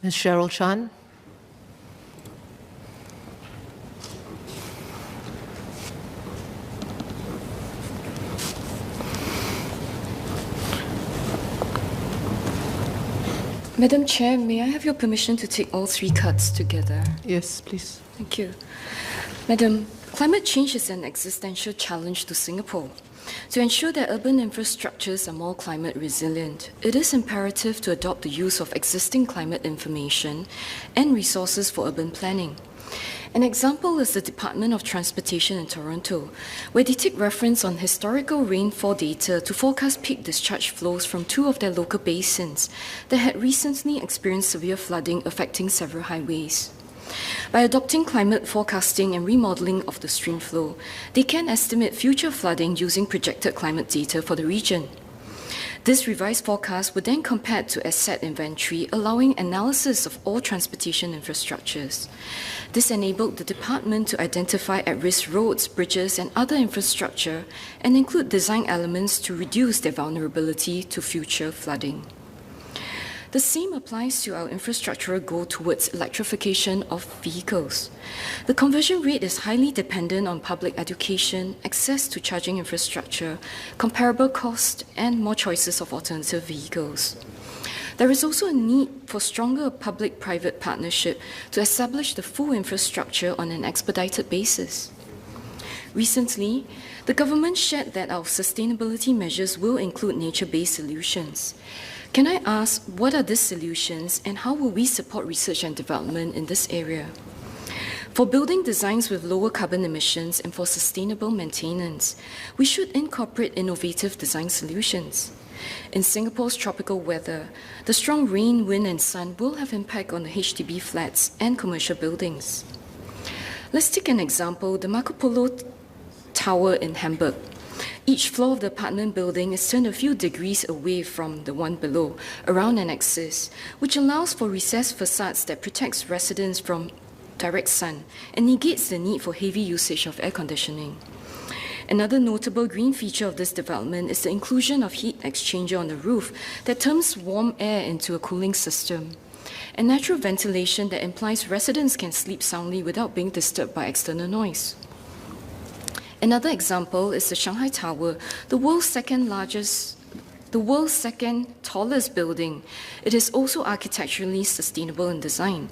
Ms. Cheryl Chan. Madam Chair, may I have your permission to take all three cards together? Yes, please. Thank you. Madam, climate change is an existential challenge to Singapore. To ensure that urban infrastructures are more climate resilient, it is imperative to adopt the use of existing climate information and resources for urban planning. An example is the Department of Transportation in Toronto, where they take reference on historical rainfall data to forecast peak discharge flows from two of their local basins that had recently experienced severe flooding affecting several highways. By adopting climate forecasting and remodeling of the stream flow, they can estimate future flooding using projected climate data for the region. This revised forecast would then compare to asset inventory, allowing analysis of all transportation infrastructures. This enabled the department to identify at-risk roads, bridges, and other infrastructure, and include design elements to reduce their vulnerability to future flooding. The same applies to our infrastructural goal towards electrification of vehicles. The conversion rate is highly dependent on public education, access to charging infrastructure, comparable cost, and more choices of alternative vehicles. There is also a need for stronger public-private partnership to establish the full infrastructure on an expedited basis. Recently, the government shared that our sustainability measures will include nature-based solutions. Can I ask, what are these solutions and how will we support research and development in this area? For building designs with lower carbon emissions and for sustainable maintenance, we should incorporate innovative design solutions. In Singapore's tropical weather, the strong rain, wind, and sun will have impact on the HDB flats and commercial buildings. Let's take an example, the Marco Polo Tower in Hamburg. Each floor of the apartment building is turned a few degrees away from the one below, around an axis, which allows for recessed facades that protects residents from direct sun and negates the need for heavy usage of air conditioning. Another notable green feature of this development is the inclusion of heat exchanger on the roof that turns warm air into a cooling system, and natural ventilation that implies residents can sleep soundly without being disturbed by external noise. Another example is the Shanghai Tower, the world's second tallest building. It is also architecturally sustainable in design.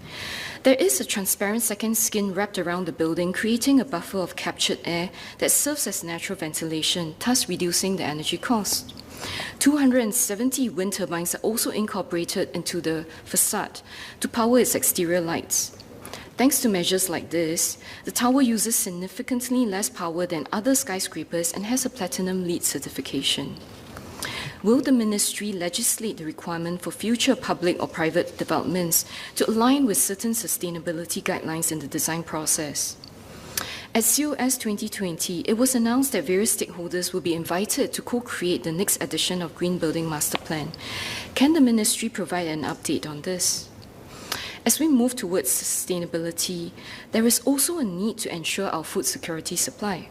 There is a transparent second skin wrapped around the building, creating a buffer of captured air that serves as natural ventilation, thus reducing the energy cost. 270 wind turbines are also incorporated into the facade to power its exterior lights. Thanks to measures like this, the tower uses significantly less power than other skyscrapers and has a Platinum LEED certification. Will the ministry legislate the requirement for future public or private developments to align with certain sustainability guidelines in the design process? At COS 2020, it was announced that various stakeholders will be invited to co-create the next edition of Green Building Master Plan. Can the ministry provide an update on this? As we move towards sustainability, there is also a need to ensure our food security supply.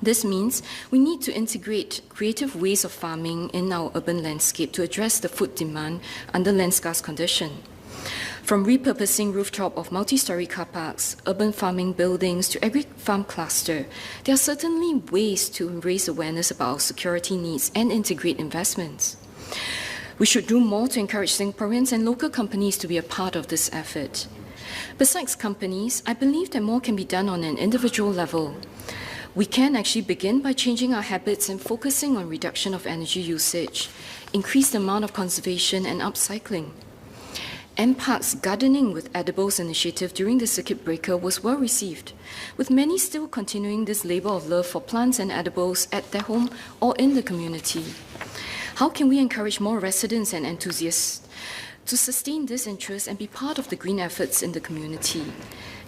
This means we need to integrate creative ways of farming in our urban landscape to address the food demand under land scarce condition. From repurposing rooftop of multi-story car parks, urban farming buildings to agri-farm cluster, there are certainly ways to raise awareness about our security needs and integrate investments. We should do more to encourage Singaporeans and local companies to be a part of this effort. Besides companies, I believe that more can be done on an individual level. We can actually begin by changing our habits and focusing on reduction of energy usage, increase the amount of conservation and upcycling. MPark's Gardening with Edibles initiative during the circuit breaker was well received, with many still continuing this labour of love for plants and edibles at their home or in the community. How can we encourage more residents and enthusiasts to sustain this interest and be part of the green efforts in the community?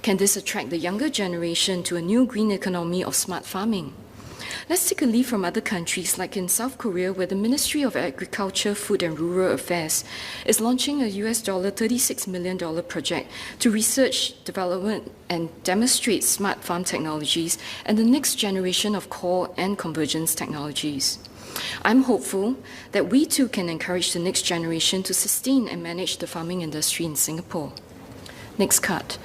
Can this attract the younger generation to a new green economy of smart farming? Let's take a leaf from other countries, like in South Korea, where the Ministry of Agriculture, Food and Rural Affairs is launching a US $36 million project to research, development, and demonstrate smart farm technologies and the next generation of core and convergence technologies. I'm hopeful that we too can encourage the next generation to sustain and manage the farming industry in Singapore. Next card.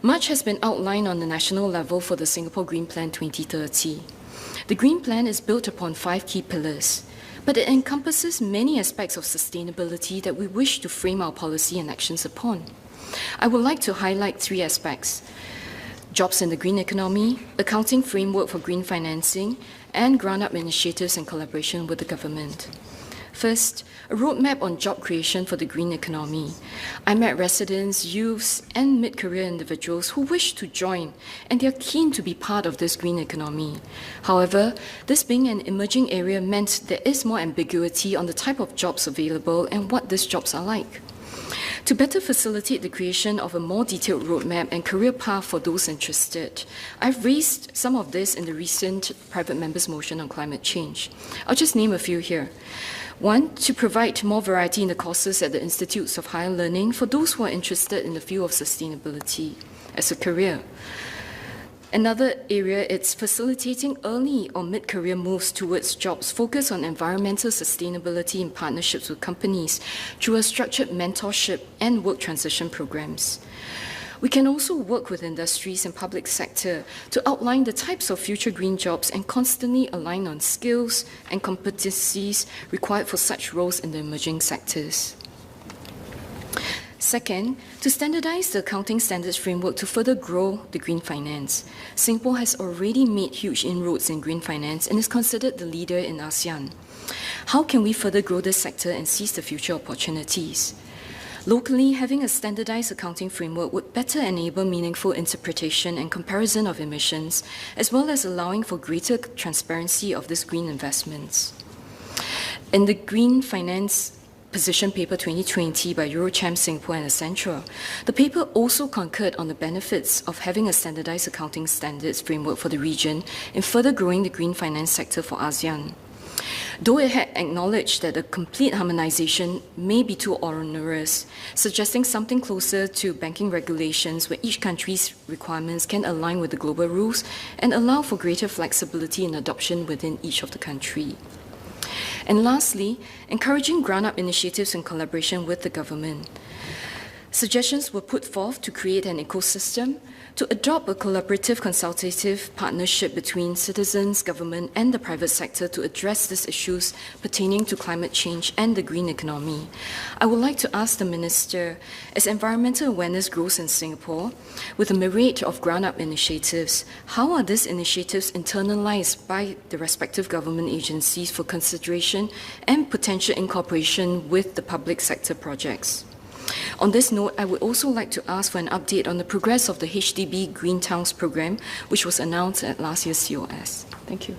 Much has been outlined on the national level for the Singapore Green Plan 2030. The Green Plan is built upon 5 key pillars, but it encompasses many aspects of sustainability that we wish to frame our policy and actions upon. I would like to highlight 3 aspects: jobs in the green economy, accounting framework for green financing, and ground-up initiatives in collaboration with the government. First, a roadmap on job creation for the green economy. I met residents, youths, and mid-career individuals who wish to join, and they are keen to be part of this green economy. However, this being an emerging area meant there is more ambiguity on the type of jobs available and what these jobs are like. To better facilitate the creation of a more detailed roadmap and career path for those interested, I've raised some of this in the recent private members' motion on climate change. I'll just name a few here. 1, to provide more variety in the courses at the institutes of higher learning for those who are interested in the field of sustainability as a career. Another area, it's facilitating early or mid-career moves towards jobs focused on environmental sustainability in partnerships with companies through a structured mentorship and work transition programs. We can also work with industries and public sector to outline the types of future green jobs and constantly align on skills and competencies required for such roles in the emerging sectors. Second, to standardize the accounting standards framework to further grow the green finance. Singapore has already made huge inroads in green finance and is considered the leader in ASEAN. How can we further grow this sector and seize the future opportunities? Locally, having a standardized accounting framework would better enable meaningful interpretation and comparison of emissions, as well as allowing for greater transparency of these green investments. In the Green Finance Position Paper 2020 by Eurochamp Singapore and Accenture, the paper also concurred on the benefits of having a standardized accounting standards framework for the region in further growing the green finance sector for ASEAN. Though it had acknowledged that a complete harmonization may be too onerous, suggesting something closer to banking regulations where each country's requirements can align with the global rules and allow for greater flexibility in adoption within each of the country. And lastly, encouraging ground-up initiatives in collaboration with the government. Suggestions were put forth to create an ecosystem, to adopt a collaborative consultative partnership between citizens, government, and the private sector to address these issues pertaining to climate change and the green economy. I would like to ask the Minister, as environmental awareness grows in Singapore, with a myriad of ground-up initiatives, how are these initiatives internalized by the respective government agencies for consideration and potential incorporation with the public sector projects? On this note, I would also like to ask for an update on the progress of the HDB Green Towns program, which was announced at last year's COS. Thank you.